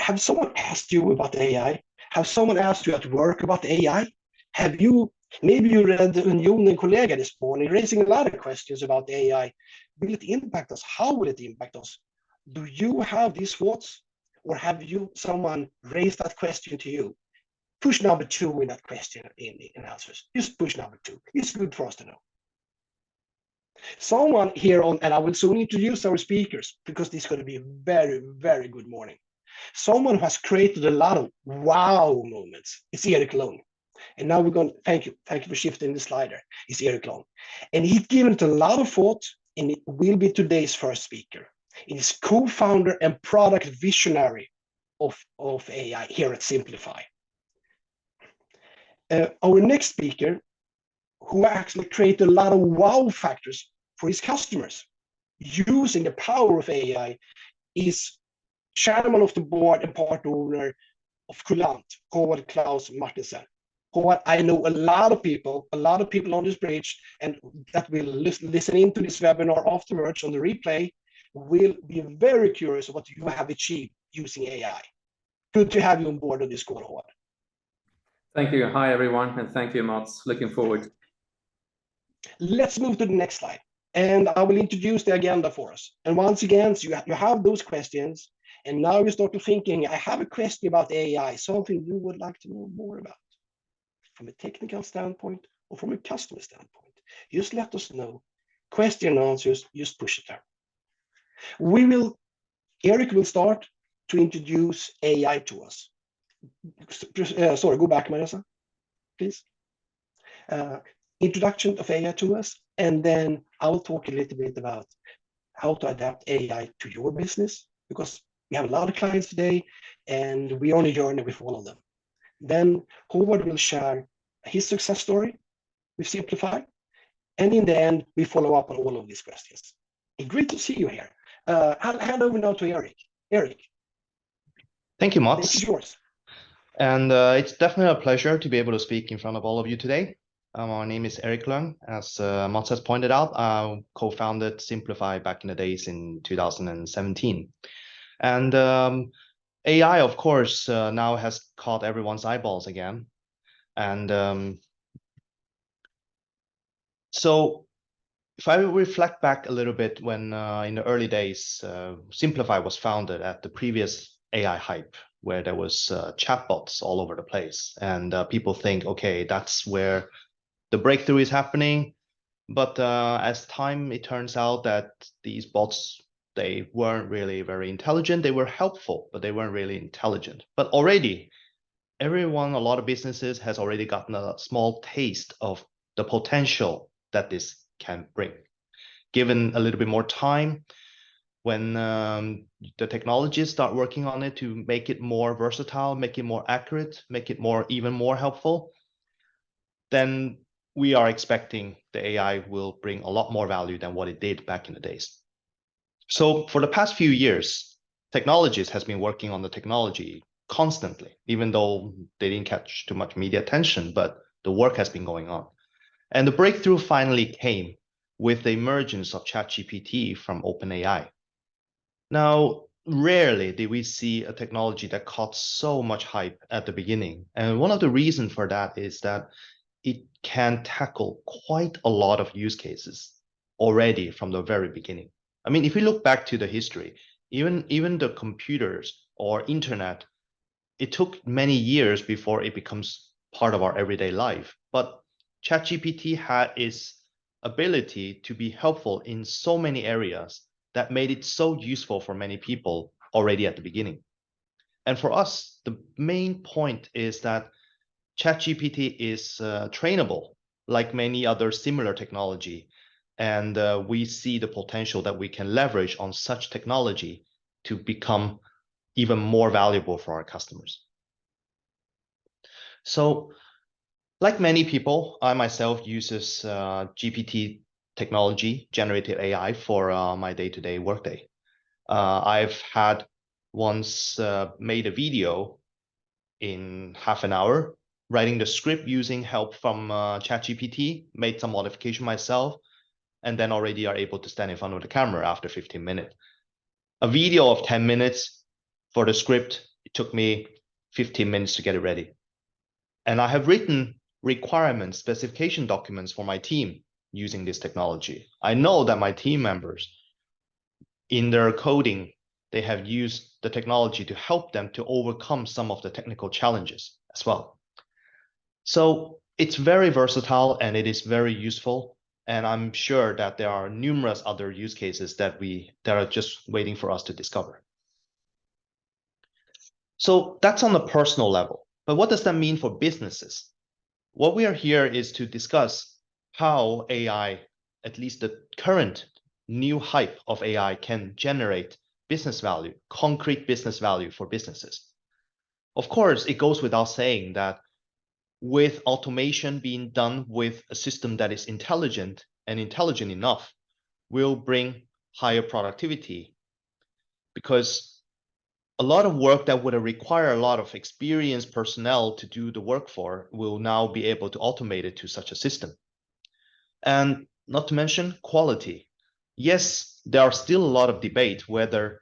have someone asked you about AI? Have someone asked you at work about AI? Maybe you read Union and Kollega this morning, raising a lot of questions about AI. Will it impact us? How will it impact us? Do you have these thoughts? Or have someone raised that question to you? Push number 2 in that question in answers. Just push number 2. It's good for us to know. Someone here and I will soon introduce our speakers because this is going to be a very, very good morning. Someone who has created a lot of wow moments. It's Eric Long. And now we're going to, thank you for shifting the slider. It's Eric Long. And he's given it a lot of thought, and it will be today's first speaker. He's co-founder and product visionary of AI here at Simplify. Our next speaker, who actually created a lot of wow factors for his customers using the power of AI, is chairman of the board and part owner of Kulant, Håvard Claussen Martinsen. Håvard, I know a lot of people on this bridge, and that will listen into this webinar afterwards on the replay, will be very curious what you have achieved using AI. Good to have you on board of this call, Håvard. Thank you. Hi, everyone, and thank you, Mats. Looking forward. Let's move to the next slide, and I will introduce the agenda for us. And once again, so you have those questions, and now you start to thinking, I have a question about AI, something you would like to know more about from a technical standpoint or from a customer standpoint. Just let us know. Question and answers, just push it there. Eric will start to introduce AI to us. Sorry, go back, Marissa, please. Introduction of AI to us, and then I will talk a little bit about how to adapt AI to your business, because we have a lot of clients today, and we're on a journey with all of them. Then Håvard will share his success story with Simplify, and in the end, we follow up on all of these questions. And great to see you here. I'll hand over now to Eric. Eric. Thank you, Mats. It's yours. And it's definitely a pleasure to be able to speak in front of all of you today. My name is Eric Lung. As Mats has pointed out, I co-founded Simplify back in the days in 2017. And AI, of course, now has caught everyone's eyeballs again. And so if I reflect back a little bit when in the early days, Simplify was founded at the previous AI hype, where there was chatbots all over the place. And people think, okay, that's where the breakthrough is happening. But as time, it turns out that these bots, they weren't really very intelligent. They were helpful, but they weren't really intelligent. But already, a lot of businesses has already gotten a small taste of the potential that this can bring. Given a little bit more time, when the technologists start working on it to make it more versatile, make it more accurate, make it even more helpful, then we are expecting the AI will bring a lot more value than what it did back in the days. So for the past few years, technologists has been working on the technology constantly, even though they didn't catch too much media attention, but the work has been going on. And the breakthrough finally came with the emergence of ChatGPT from OpenAI. Now, rarely did we see a technology that caught so much hype at the beginning. And one of the reasons for that is that it can tackle quite a lot of use cases already from the very beginning. I mean, if we look back to the history, even the computers or internet, it took many years before it becomes part of our everyday life. But ChatGPT had its ability to be helpful in so many areas that made it so useful for many people already at the beginning. And for us, the main point is that ChatGPT is trainable, like many other similar technology. And we see the potential that we can leverage on such technology to become even more valuable for our customers. So, like many people, I myself uses GPT technology, generative AI, for my day-to-day workday. I've had once made a video in half an hour, writing the script using help from ChatGPT, made some modification myself, and then already are able to stand in front of the camera after 15 minutes. A video of 10 minutes for the script It took me 15 minutes to get it ready. And I have written requirements, specification documents for my team using this technology. I know that my team members in their coding, they have used the technology to help them to overcome some of the technical challenges as well. So it's very versatile and it is very useful. And I'm sure that there are numerous other use cases that are just waiting for us to discover. So that's on the personal level. But what does that mean for businesses? What we are here is to discuss how AI, at least the current new hype of AI, can generate business value, concrete business value for businesses. Of course, it goes without saying that with automation being done with a system that is intelligent and intelligent enough, will bring higher productivity, because a lot of work that would require a lot of experienced personnel to do the work for will now be able to automate it to such a system. And not to mention quality. Yes, there are still a lot of debate whether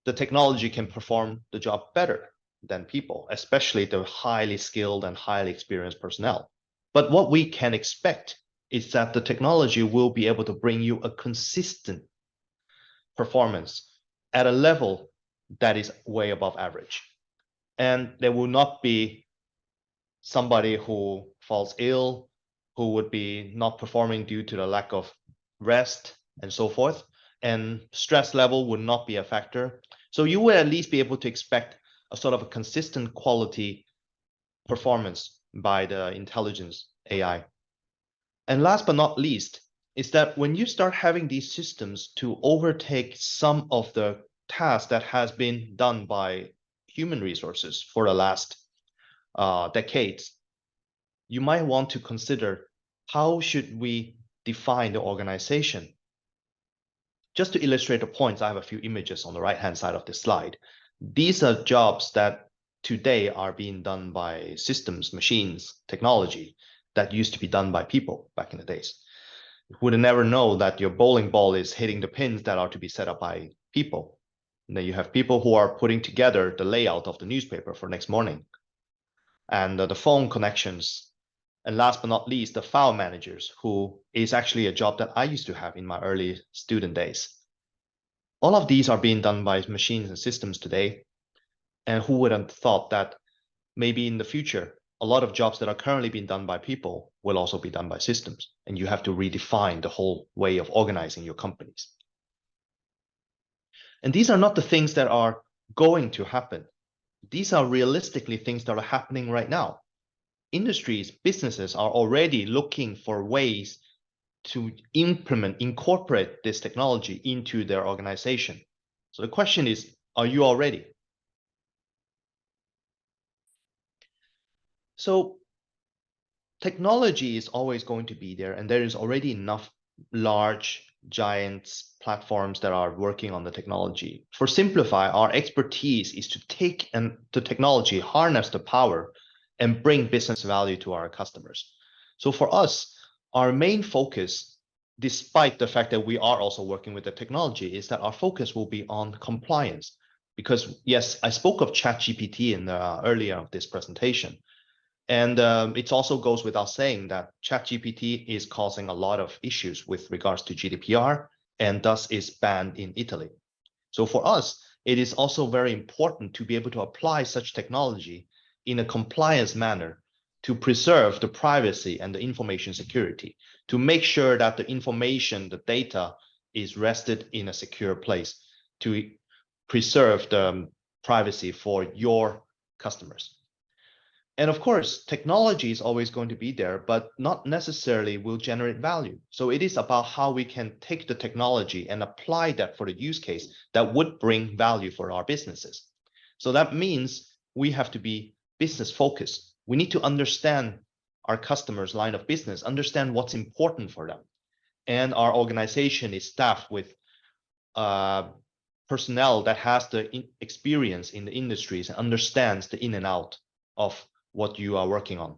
the technology can perform the job better than people, especially the highly skilled and highly experienced personnel. But what we can expect is that the technology will be able to bring you a consistent performance at a level that is way above average. And there will not be somebody who falls ill, who would be not performing due to the lack of rest and so forth. And stress level would not be a factor. So you will at least be able to expect a sort of a consistent quality performance by the intelligence AI. And last but not least is that when you start having these systems to overtake some of the tasks that has been done by human resources for the last decades, you might want to consider how should we define the organization. Just to illustrate the points, I have a few images on the right-hand side of the slide. These are jobs that today are being done by systems, machines, technology that used to be done by people back in the days. You would never know that your bowling ball is hitting the pins that are to be set up by people. And then you have people who are putting together the layout of the newspaper for next morning, and the phone connections. And last but not least, the file managers, who is actually a job that I used to have in my early student days. All of these are being done by machines and systems today. And who would have thought that maybe in the future, a lot of jobs that are currently being done by people will also be done by systems. And you have to redefine the whole way of organizing your companies. And these are not the things that are going to happen. These are realistically things that are happening right now. Industries, businesses are already looking for ways to incorporate this technology into their organization. So the question is, are you all ready? So technology is always going to be there, and there is already enough large giants platforms that are working on the technology. For Simplify, our expertise is to take the technology, harness the power, and bring business value to our customers. So for us, our main focus, despite the fact that we are also working with the technology, is that our focus will be on compliance. Because yes, I spoke of ChatGPT in the earlier of this presentation. And it also goes without saying that ChatGPT is causing a lot of issues with regards to GDPR, and thus is banned in Italy. So for us, it is also very important to be able to apply such technology in a compliance manner to preserve the privacy and the information security, to make sure that the information, the data is rested in a secure place, to preserve the privacy for your customers. And of course, technology is always going to be there, but not necessarily will generate value. So it is about how we can take the technology and apply that for the use case that would bring value for our businesses. So that means we have to be business focused. We need to understand our customers' line of business, understand what's important for them. And our organization is staffed with personnel that has the experience in the industries and understands the in and out of what you are working on.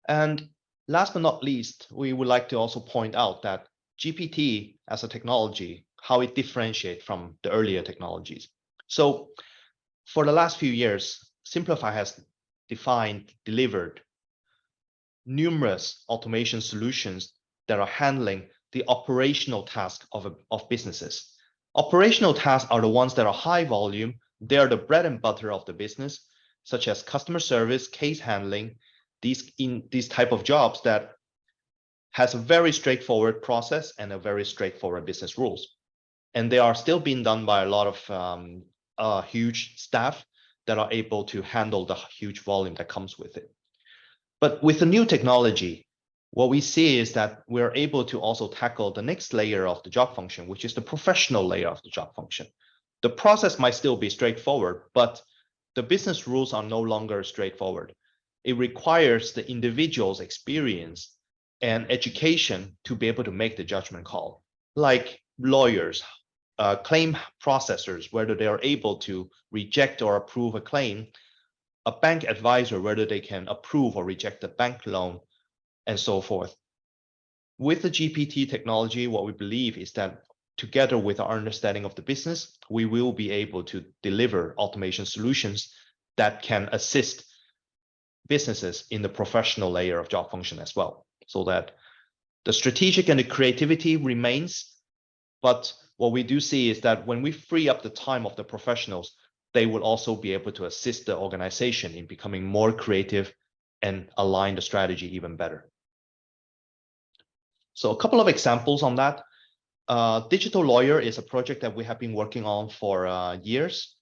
And last but not least, we would like to also point out that GPT as a technology how it differentiates from the earlier technologies. So for the last few years, Simplify has delivered numerous automation solutions that are handling the operational task of businesses. Operational tasks are the ones that are high volume. They are the bread and butter of the business, such as customer service, case handling, these type of jobs that has a very straightforward process and a very straightforward business rules. And they are still being done by a lot of huge staff that are able to handle the huge volume that comes with it. But with the new technology, what we see is that we're able to also tackle the next layer of the job function, which is the professional layer of the job function. The process might still be straightforward, but the business rules are no longer straightforward. It requires the individual's experience and education to be able to make the judgment call, like lawyers, claim processors, whether they are able to reject or approve a claim, a bank advisor, whether they can approve or reject a bank loan, and so forth. With the GPT technology, what we believe is that together with our understanding of the business, we will be able to deliver automation solutions that can assist businesses in the professional layer of job function as well, so that the strategic and the creativity remains. But what we do see is that when we free up the time of the professionals, they will also be able to assist the organization in becoming more creative and align the strategy even better. So a couple of examples on that. Digital Lawyer is a project that we have been working on for years.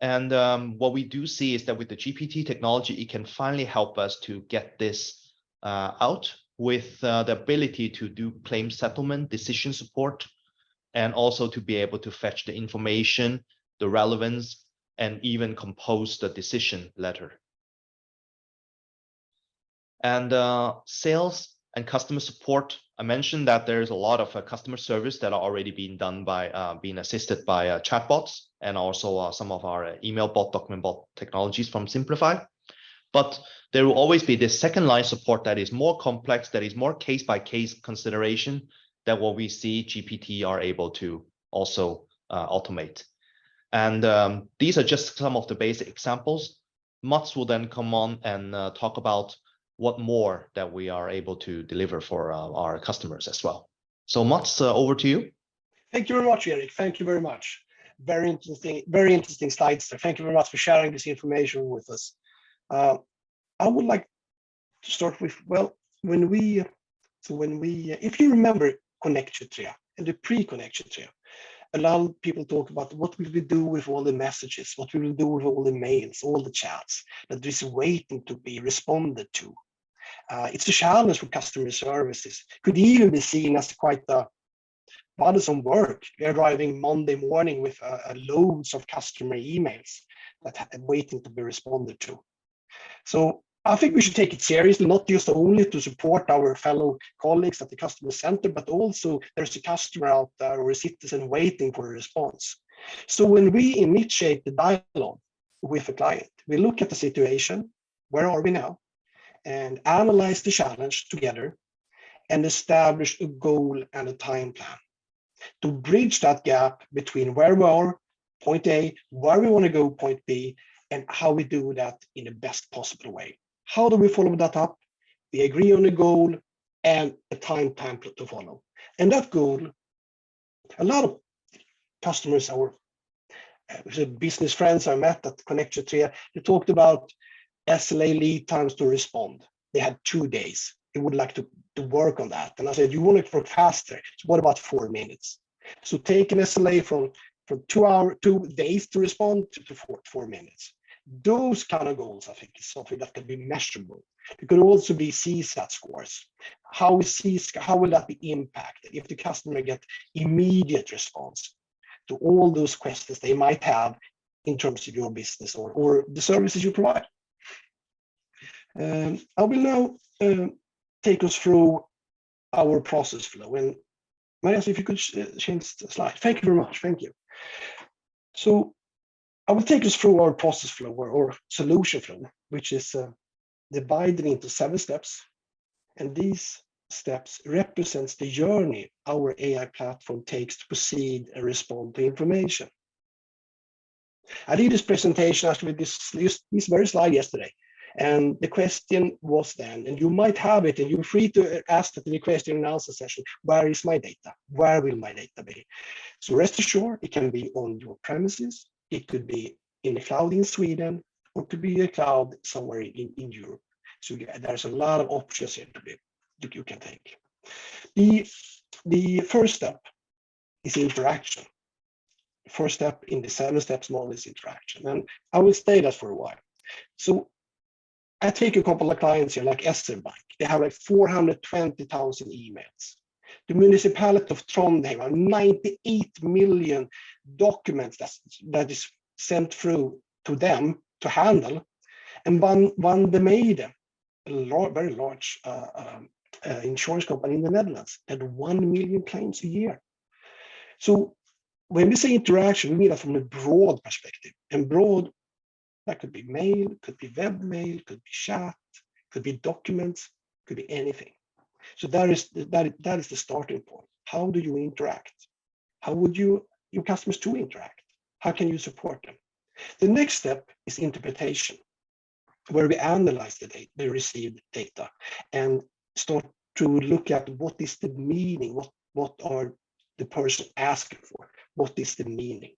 And what we do see is that with the GPT technology, it can finally help us to get this out with the ability to do claim settlement, decision support, and also to be able to fetch the information, the relevance, and even compose the decision letter. And sales and customer support, I mentioned that there's a lot of customer service that are already being done by being assisted by chatbots, and also some of our email bot, document bot technologies from Simplify. But there will always be this second line support that is more complex, that is more case by case consideration, that what we see GPT are able to also automate. And these are just some of the basic examples. Mats will then come on and talk about what more that we are able to deliver for our customers as well. So Mats, over to you. Thank you very much, Erik. Thank you very much. Very interesting slides there. Thank you very much for sharing this information with us. I would like to start with, well, if you remember Connection 3 and the pre-Connection 3, a lot of people talk about what will we do with all the messages, what we will do with all the mails, all the chats that is waiting to be responded to. It's a challenge for customer services. Could even be seen as quite a bothersome work. We're arriving Monday morning with loads of customer emails that are waiting to be responded to. So I think we should take it seriously, not just only to support our fellow colleagues at the customer center, but also there's a customer out there or a citizen waiting for a response. So when we initiate the dialogue with a client, we look at the situation, where are we now, and analyze the challenge together and establish a goal and a time plan to bridge that gap between where we are, point A, where we want to go, point B, and how we do that in the best possible way. How do we follow that up? We agree on a goal and a time template to follow. And that goal, a lot of customers or business friends I met at Connection 3, they talked about SLA lead times to respond. They had 2 days. They would like to work on that. And I said, you want to work faster. So what about 4 minutes? So take an SLA from 2 days to respond to 4 minutes. Those kind of goals, I think, is something that can be measurable. It could also be CSAT scores. How will that be impacted if the customer get immediate response to all those questions they might have in terms of your business or the services you provide? I will now take us through our process flow. And Marias, if you could change the slide. Thank you very much. Thank you. So I will take us through our process flow or solution flow, which is divided into 7 steps. And these steps represents the journey our AI platform takes to proceed and respond to information. I did this presentation actually this very slide yesterday, and the question was then, and you might have it, and you're free to ask it in the question and answer session, where is my data? Where will my data be? So rest assured, it can be on your premises, it could be in the cloud in Sweden, or it could be a cloud somewhere in Europe. So there's a lot of options here that you can take. The first step is interaction. The first step in the 7 steps model is interaction, and I will stay that for a while. So I take a couple of clients here, like SR Bank. They have like 420,000 emails. The municipality of Trondheim have 98 million documents that is sent through to them to handle, and one Bemade, a very large insurance company in the Netherlands, had 1 million claims a year. So when we say interaction, we mean that from a broad perspective. And broad, that could be mail, could be web mail, could be chat, could be documents, could be anything. So that is the starting point. How do you interact? How would your customers to interact? How can you support them? The next step is interpretation, where we analyze the received data and start to look at what is the meaning, what are the person asking for, what is the meaning.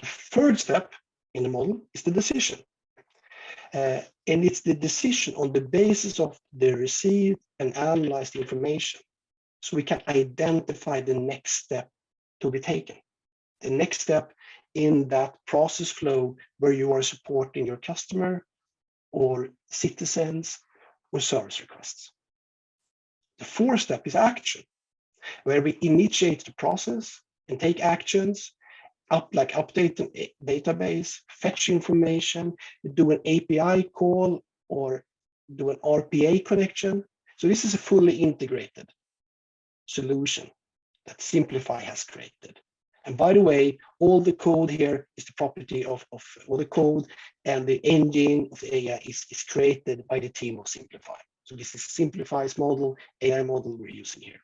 The third step in the model is the decision. And it's the decision on the basis of the received and analyzed information. So we can identify the next step to be taken. The next step in that process flow where you are supporting your customer or citizens or service requests. The fourth step is action, where we initiate the process and take actions, update the database, fetch information, do an API call, or do an RPA connection. So this is a fully integrated solution that Simplify has created. And by the way, all the code here is the property of all the code, and the engine of the AI is created by the team of Simplify. So this is Simplify's model, AI model we're using here.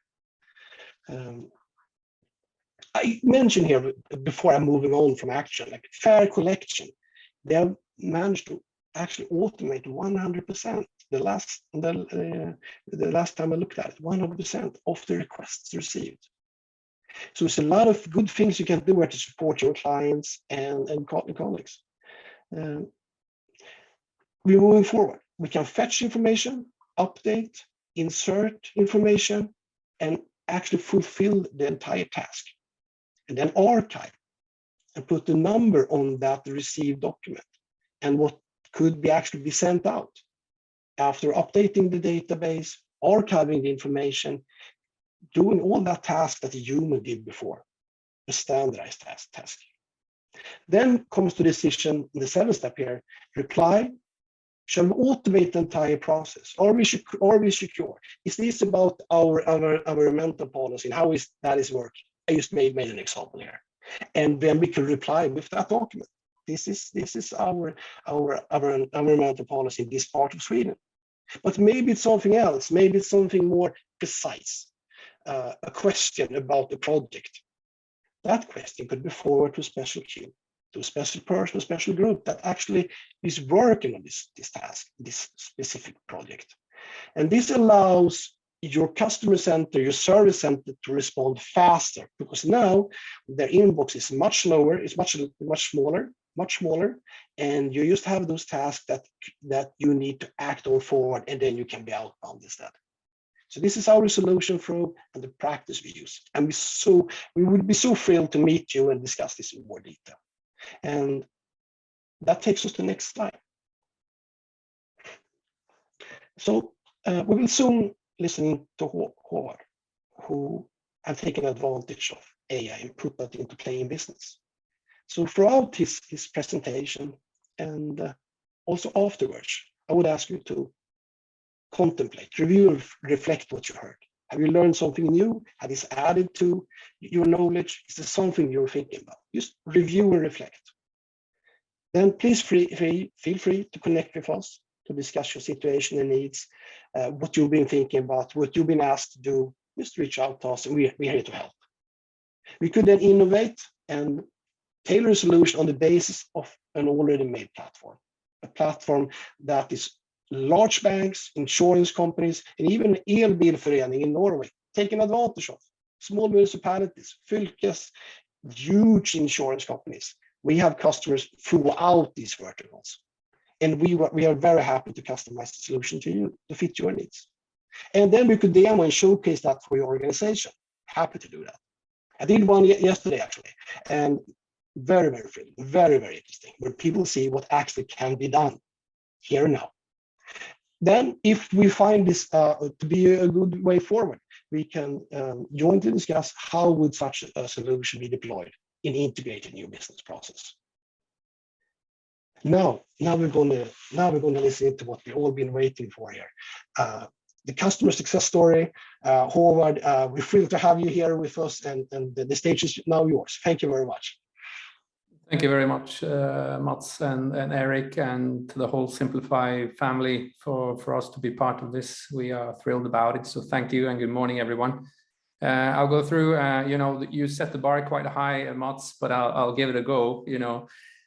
I mentioned here before I'm moving on from action, like fair collection. They have managed to actually automate 100%. The last time I looked at it, 100% of the requests received. So it's a lot of good things you can do to support your clients and colleagues. We're moving forward. We can fetch information, update, insert information, and actually fulfill the entire task. And then archive and put the number on that received document and what could be actually be sent out. After updating the database, archiving the information, doing all that task that the human did before, a standardized task. Then comes the decision in the 7th step here, reply. Shall we automate the entire process? Are we secure? Is this about our environmental policy and how that is working? I just made an example here, and then we can reply with that document. This is our environmental policy in this part of Sweden. But maybe it's something else. Maybe it's something more precise. A question about the project. That question could be forwarded to a special queue, to a special person, a special group that actually is working on this task, this specific project. And this allows your customer center, your service center to respond faster, because now their inbox is much lower, it's much smaller, and you just have those tasks that you need to act on forward, and then you can be outbound instead. So this is our solution flow and the practice we use. And we would be so thrilled to meet you and discuss this in more detail. And that takes us to the next slide. So we will soon listen to Håvard, who have taken advantage of AI and put that into play in business. So throughout his presentation and also afterwards, I would ask you to contemplate, review, and reflect what you heard. Have you learned something new? Have this added to your knowledge? Is there something you're thinking about? Just review and reflect. Then please feel free to connect with us to discuss your situation and needs, what you've been thinking about, what you've been asked to do. Just reach out to us, and we're here to help. We could then innovate and tailor a solution on the basis of an already made platform, a platform that is large banks, insurance companies, and even Elbilforening in Norway taking advantage of. Small municipalities, fylkes, huge insurance companies. We have customers throughout these verticals, and we are very happy to customize the solution to you to fit your needs. And then we could demo and showcase that for your organization. Happy to do that. I did one yesterday actually, and very, very thrilling, very, very interesting, where people see what actually can be done here and now. Then, if we find this to be a good way forward, we can jointly discuss how would such a solution be deployed in integrated new business process. Now we're going to listen to what we've all been waiting for here. The customer success story. Håvard, we're thrilled to have you here with us, and the stage is now yours. Thank you very much. Thank you very much, Mats and Eric, and to the whole Simplify family for us to be part of this. We are thrilled about it. So thank you and good morning, everyone. I'll go through, you set the bar quite high, Mats, but I'll give it a go,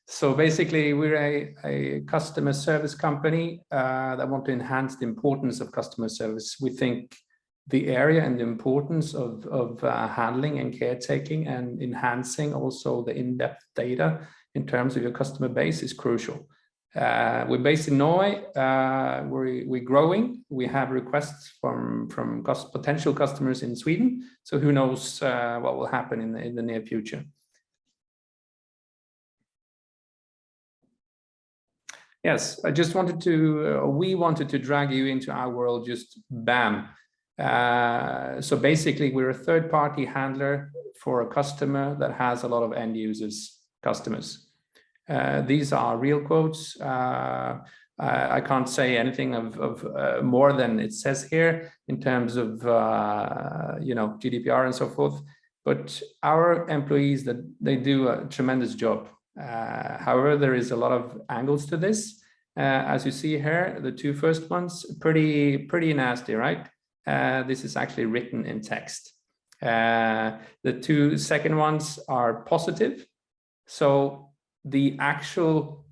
So basically, we're a customer service company that want to enhance the importance of customer service. We think the area and the importance of handling and caretaking and enhancing also the in-depth data in terms of your customer base is crucial. We're based in Norway. We're growing. We have requests from potential customers in Sweden. So who knows what will happen in the near future. Yes, we wanted to drag you into our world, just bam. So basically, we're a third-party handler for a customer that has a lot of end users, customers. These are real quotes. I can't say anything of more than it says here in terms of GDPR and so forth. But our employees, they do a tremendous job. However, there is a lot of angles to this. As you see here, the two first ones, pretty nasty, right? This is actually written in text. The two second ones are positive. So the actual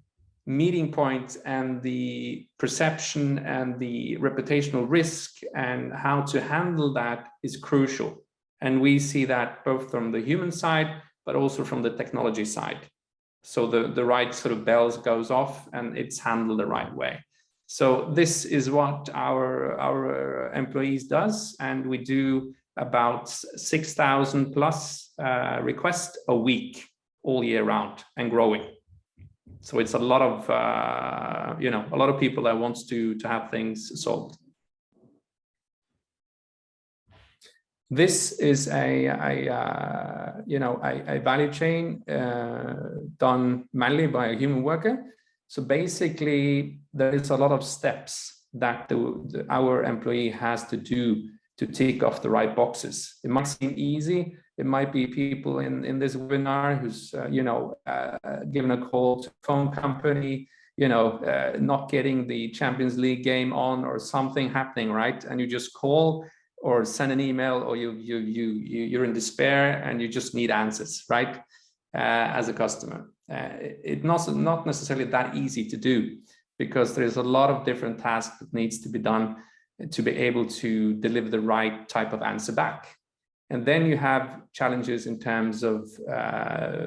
meeting point and the perception and the reputational risk and how to handle that is crucial. And we see that both from the human side, but also from the technology side. So the right sort of bells goes off and it's handled the right way. So this is what our employees does, and we do about 6,000 plus requests a week, all year round, and growing. So it's a lot of a lot of people that wants to have things solved. This is a value chain done manually by a human worker. So basically, there is a lot of steps that our employee has to do to tick off the right boxes. It might seem easy. It might be people in this webinar who's given a call to a phone company, not getting the Champions League game on or something happening, right? And you just call or send an email, or you're in despair and you just need answers, right? As a customer. It's not necessarily that easy to do, because there's a lot of different tasks that needs to be done to be able to deliver the right type of answer back. And then you have challenges in terms of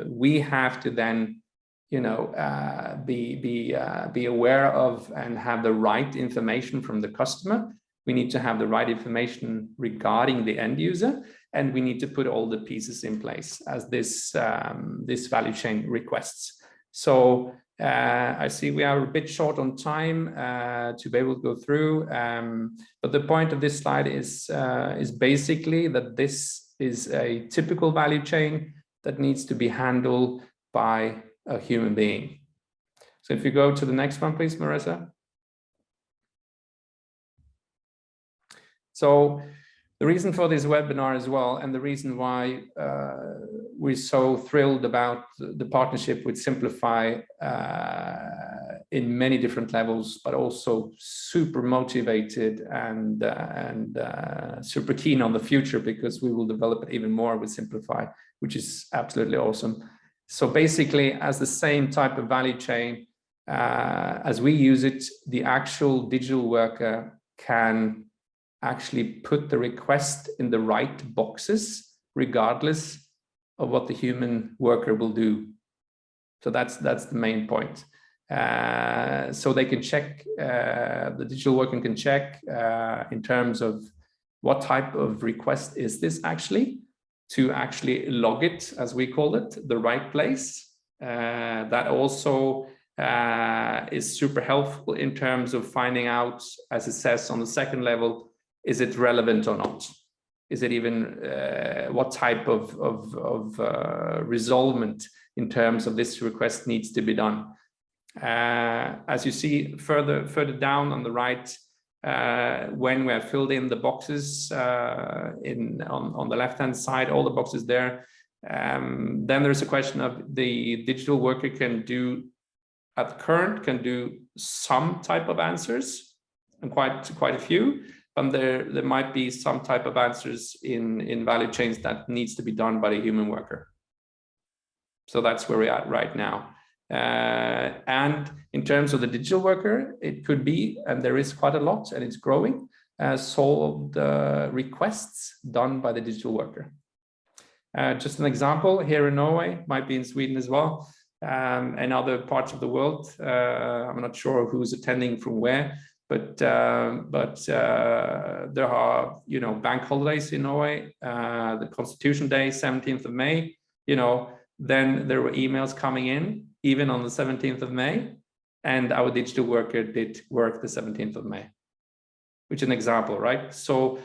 we have to then be aware of and have the right information from the customer. We need to have the right information regarding the end user, and we need to put all the pieces in place as this value chain requests. So I see we are a bit short on time to be able to go through, but the point of this slide is basically that this is a typical value chain that needs to be handled by a human being. So if you go to the next one, please, Marissa. So the reason for this webinar as well, and the reason why we're so thrilled about the partnership with Simplify in many different levels, but also super motivated and super keen on the future, because we will develop it even more with Simplify, which is absolutely awesome. So basically, as the same type of value chain as we use it, the actual digital worker can actually put the request in the right boxes, regardless of what the human worker will do. So that's the main point. So they can check, the digital worker can check in terms of what type of request is this actually, to actually log it, as we call it, the right place. That also is super helpful in terms of finding out, as it says on the second level, is it relevant or not? Is it even, what type of resolvement in terms of this request needs to be done? As you see further down on the right, when we have filled in the boxes on the left-hand side, all the boxes there, then there's a question of the digital worker can do, at the current, can do some type of answers, and quite a few. But there might be some type of answers in value chains that needs to be done by the human worker. So that's where we're at right now. And in terms of the digital worker, it could be, and there is quite a lot, and it's growing, solved requests done by the digital worker. Just an example, here in Norway, might be in Sweden as well, and other parts of the world. I'm not sure who's attending from where, but there are, you know, bank holidays in Norway, the Constitution Day, 17th of May, you know, then there were emails coming in, even on the 17th of May, and our digital worker did work the 17th of May, which is an example, right? So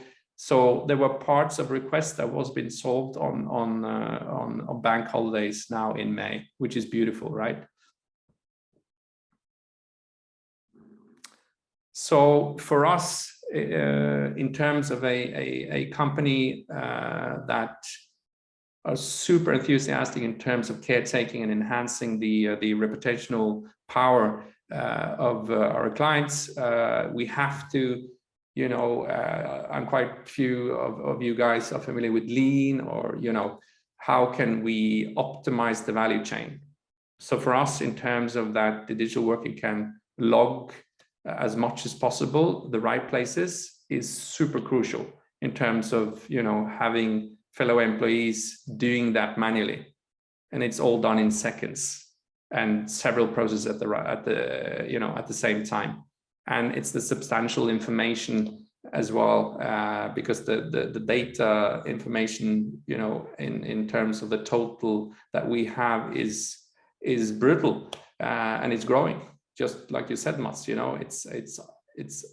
there were parts of requests that was being solved on bank holidays now in May, which is beautiful, right? So for us, in terms of a company that are super enthusiastic in terms of caretaking and enhancing the reputational power of our clients, we have to, you know, I'm quite few of you guys are familiar with lean, or, you know, how can we optimize the value chain? So for us, in terms of that, the digital worker can log as much as possible the right places is super crucial in terms of, you know, having fellow employees doing that manually, and it's all done in seconds and several processes at the same time. And it's the substantial information as well, because the data information, you know, in terms of the total that we have is brutal, and it's growing. Just like you said, Mats, you know, it's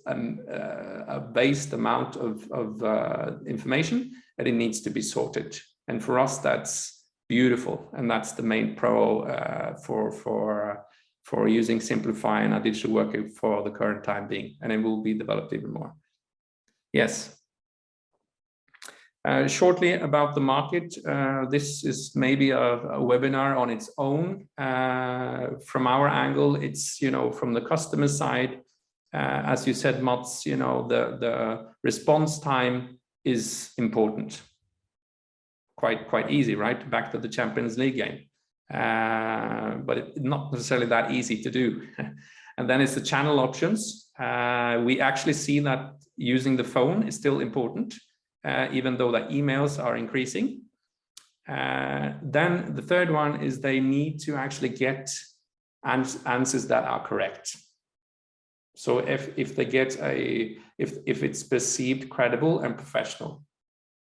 a vast amount of information, and it needs to be sorted. And for us, that's beautiful, and that's the main pro for using Simplify and our digital worker for the current time being, and it will be developed even more. Yes. Shortly about the market, this is maybe a webinar on its own. From our angle, it's, you know, from the customer side, as you said, Mats, you know, the response time is important. Quite easy, right? Back to the Champions League game. But it's not necessarily that easy to do. And then it's the channel options. We actually see that using the phone is still important, even though the emails are increasing. Then the third one is they need to actually get answers that are correct. So if they get if it's perceived credible and professional,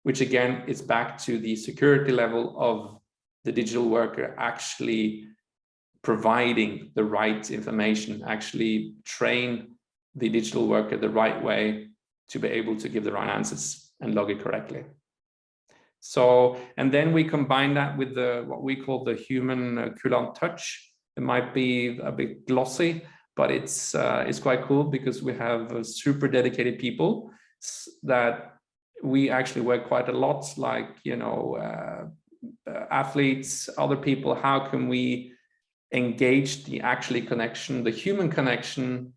which again is back to the security level of the digital worker actually providing the right information, actually train the digital worker the right way to be able to give the right answers and log it correctly. So, and then we combine that with what we call the human Kulant touch. It might be a bit glossy, but it's quite cool because we have super dedicated people that we actually work quite a lot, like, you know, athletes, other people. How can we engage the the human connection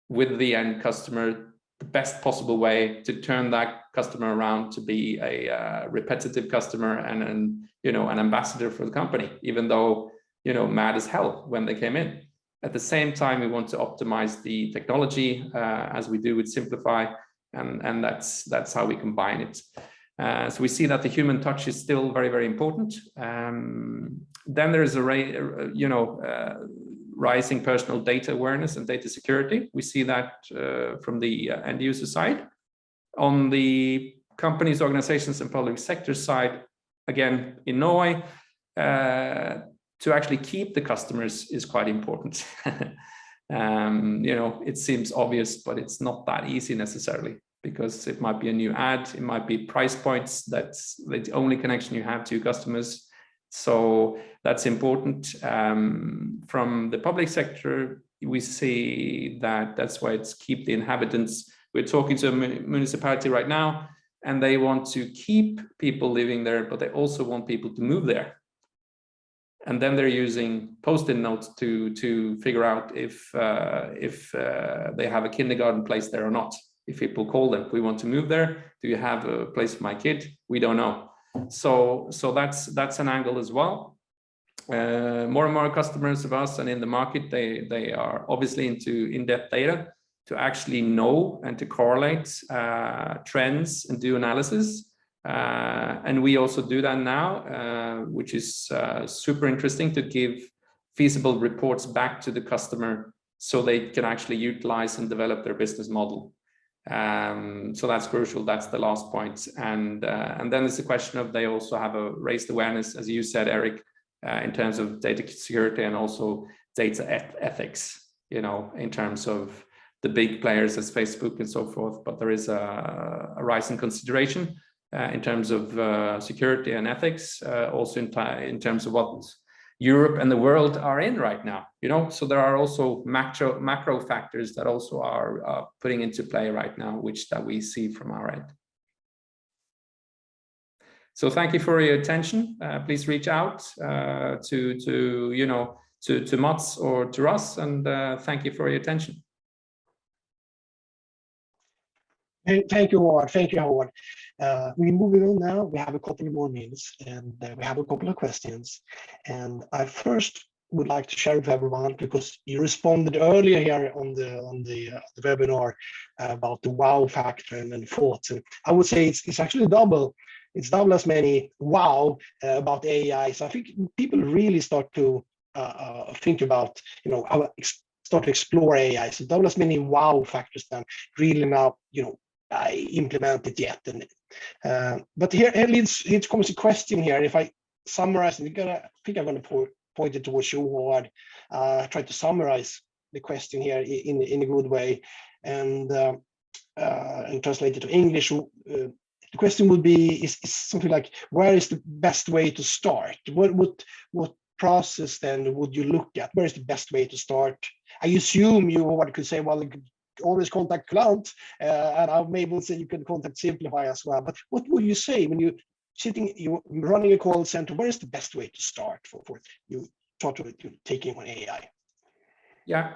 with the end customer the best possible way to turn that customer around to be a repetitive customer and an ambassador for the company, even though mad as hell when they came in. At the same time, we want to optimize the technology as we do with Simplify, and that's how we combine it. So we see that the human touch is still very, very important. Then there is rising personal data awareness and data security. We see that from the end user side. On the companies, organizations, and public sector side, again, in Norway, to actually keep the customers is quite important. It seems obvious, but it's not that easy necessarily, because it might be a new ad, it might be price points, that's the only connection you have to your customers. So that's important. From the public sector, we see that's why it's keep the inhabitants. We're talking to a municipality right now, and they want to keep people living there, but they also want people to move there. And then they're using post-it notes to figure out if they have a kindergarten place there or not. If people call them, we want to move there. Do you have a place for my kid? We don't know. So that's an angle as well. More and more customers of us and in the market, they are obviously into in-depth data to actually know and to correlate trends and do analysis. And we also do that now, which is super interesting, to give feasible reports back to the customer so they can actually utilize and develop their business model. So that's crucial. That's the last point. And then it's a question of they also have a raised awareness, as you said, Eric, in terms of data security and also data ethics, in terms of the big players as Facebook and so forth. But there is a rising consideration in terms of security and ethics, also in terms of what Europe and the world are in right now, so there are also macro factors that also are putting into play right now, that we see from our end. So thank you for your attention. Please reach out to Mats or to Russ, and thank you for your attention. Thank you, Håvard. Thank you, Håvard. We're moving on now. We have a couple more minutes, and we have a couple of questions. And I first would like to share with everyone, because you responded earlier here on the webinar about the wow factor and thoughts. And I would say it's actually double. It's double as many wow about AI. So I think people really start to think about, start to explore AI. So double as many wow factors than really now, I implement it yet. And but here comes a question here. If I summarize, and I think I'm going to point it towards you, Håvard. Try to summarize the question here in a good way, and translate it to English. The question would be is something like, where is the best way to start? What process then would you look at? Where is the best way to start? I assume you, Håvard, could say, well, you could always contact Kulant, and I may say you can contact Simplify as well. But what would you say when you're running a call center? Where is the best way to start for you start to taking on AI? Yeah,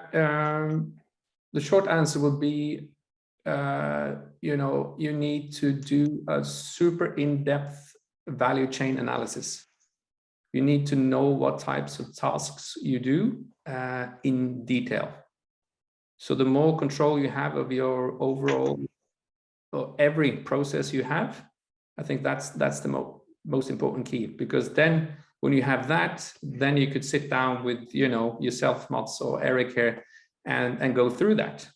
the short answer would be, you need to do a super in-depth value chain analysis. You need to know what types of tasks you do in detail. So the more control you have of your overall, or every process you have, I think that's the most important key, because then when you have that, then you could sit down with yourself, Mats or Eric here, and go through that,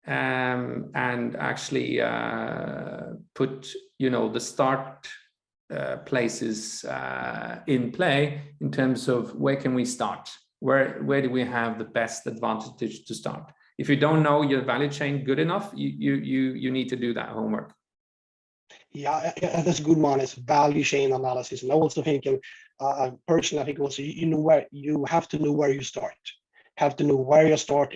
and actually put the start places in play in terms of where can we start, where do we have the best advantage to start. If you don't know your value chain good enough, you need to do that homework. Yeah, that's a good one. It's value chain analysis, and I also think, personally, I think also where you have to know where you start,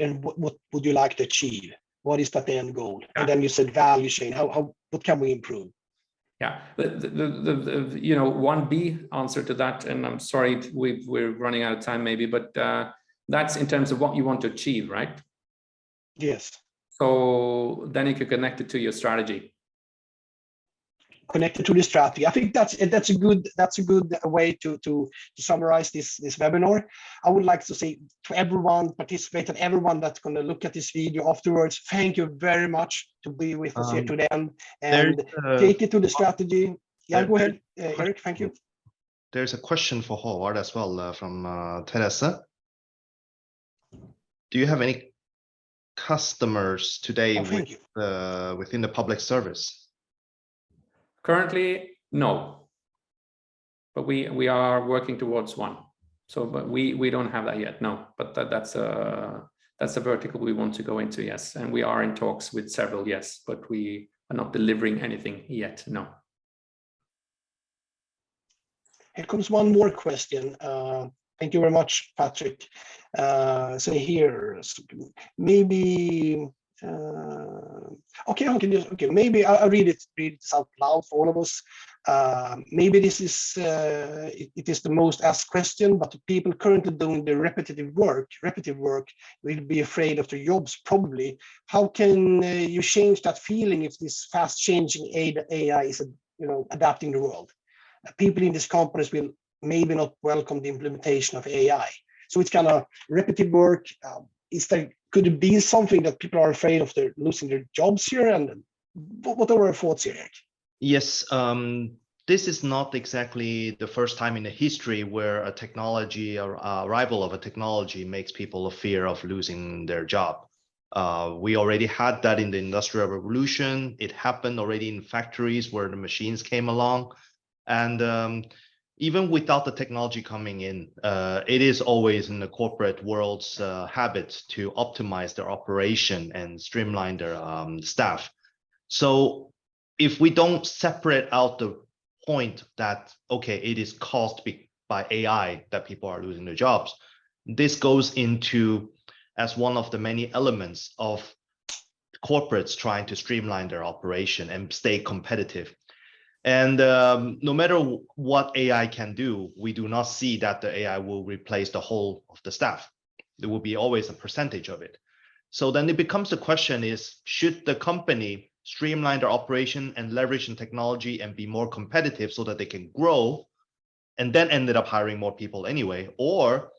and what would you like to achieve? What is that end goal? And then you said value chain. What can we improve? Yeah, you know, 1B answer to that, and I'm sorry we're running out of time maybe, but that's in terms of what you want to achieve, right? Yes. So then you can connect it to your strategy. Connected to the strategy. I think that's a good way to summarize this webinar. I would like to say to everyone participating, everyone that's going to look at this video afterwards, thank you very much to be with us here today and take it to the strategy. Yeah, go ahead, Eric. Thank you. There's a question for Håvard as well from Teresa. Do you have any customers today within the public service? Currently, no, but we are working towards one. So, but we don't have that yet. No, but that's a vertical we want to go into. Yes, and we are in talks with several. Yes, but we are not delivering anything yet. No. Here comes one more question. Thank you very much, Patrick. So here, maybe. Okay, maybe I'll read this out loud for all of us. Maybe this is it is the most asked question, but the people currently doing the repetitive work will be afraid of their jobs probably. How can you change that feeling if this fast changing AI is adapting the world? People in these companies will maybe not welcome the implementation of AI. So it's kind of repetitive work. Could it be something that people are afraid of losing their jobs here? And what are our thoughts here, Eric? Yes, this is not exactly the first time in the history where a technology or arrival of a technology makes people a fear of losing their job. We already had that in the Industrial Revolution. It happened already in factories where the machines came along. And even without the technology coming in, it is always in the corporate world's habit to optimize their operation and streamline their staff. So if we don't separate out the point that, okay, it is caused by AI that people are losing their jobs, this goes into as one of the many elements of corporates trying to streamline their operation and stay competitive. And no matter what AI can do, we do not see that the AI will replace the whole of the staff. There will be always a percentage of it. So then it becomes the question is, should the company streamline their operation and leverage the technology and be more competitive so that they can grow and then ended up hiring more people anyway, or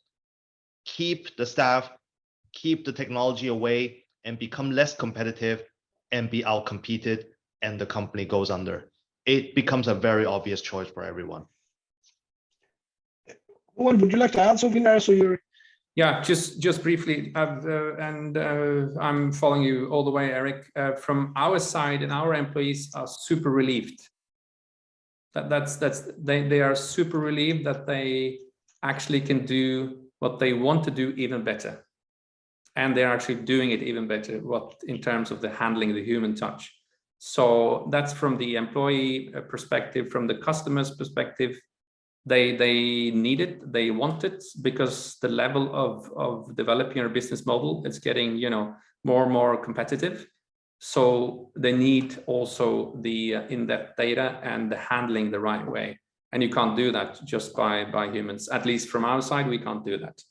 keep the staff, keep the technology away and become less competitive and be outcompeted and the company goes under? It becomes a very obvious choice for everyone. Well, would you like to add something there? So you're... Yeah, just briefly, I'm following you all the way, Eric. From our side, and our employees are super relieved. They are super relieved that they actually can do what they want to do even better, and they're actually doing it even better. In terms of the handling the human touch. So that's from the employee perspective. From the customer's perspective, they need it, they want it, because the level of developing a business model is getting more and more competitive. So they need also the in-depth data and the handling the right way. And you can't do that just by humans. At least from our side, we can't do that.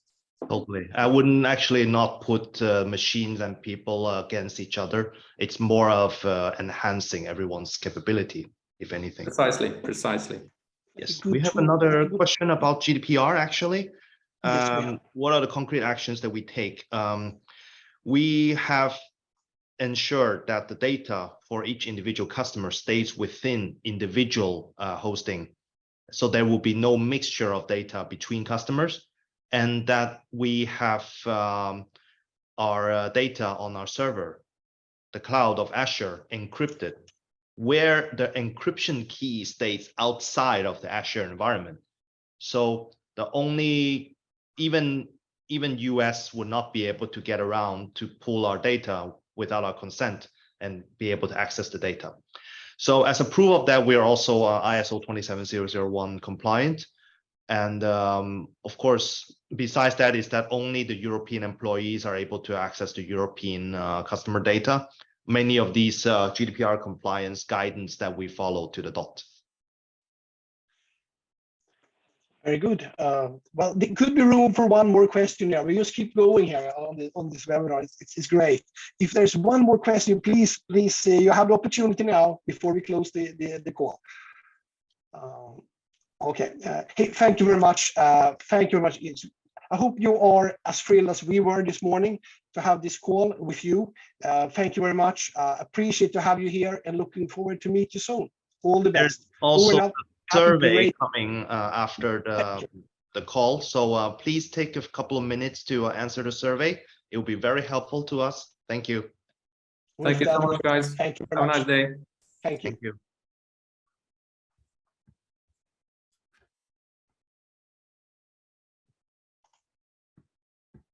Totally. I wouldn't actually not put machines and people against each other. It's more of enhancing everyone's capability, if anything. Precisely. Yes, we have another question about GDPR actually. Yes, what are the concrete actions that we take? We have ensured that the data for each individual customer stays within individual hosting. So there will be no mixture of data between customers, and that we have our data on our server, the cloud of Azure, encrypted, where the encryption key stays outside of the Azure environment. So the only, even US would not be able to get around to pull our data without our consent and be able to access the data. So as a proof of that, we are also ISO 27001 compliant. And of course, besides that is that only the European employees are able to access the European customer data. many of these GDPR compliance guidance that we follow to the dot. Very good. Well, there could be room for one more question here. We just keep going here on this webinar. It's great. If there's one more question, please, you have the opportunity now before we close the call. Okay. Hey, thank you very much. Thank you very much. I hope you are as thrilled as we were this morning to have this call with you. Thank you very much. Appreciate to have you here and looking forward to meet you soon. All the best. There's also a survey great coming after the call, so please take a couple of minutes to answer the survey. It will be very helpful to us. Thank you. Thank you so much, guys. Thank you very Have a much. nice day. Thank you. Thank you.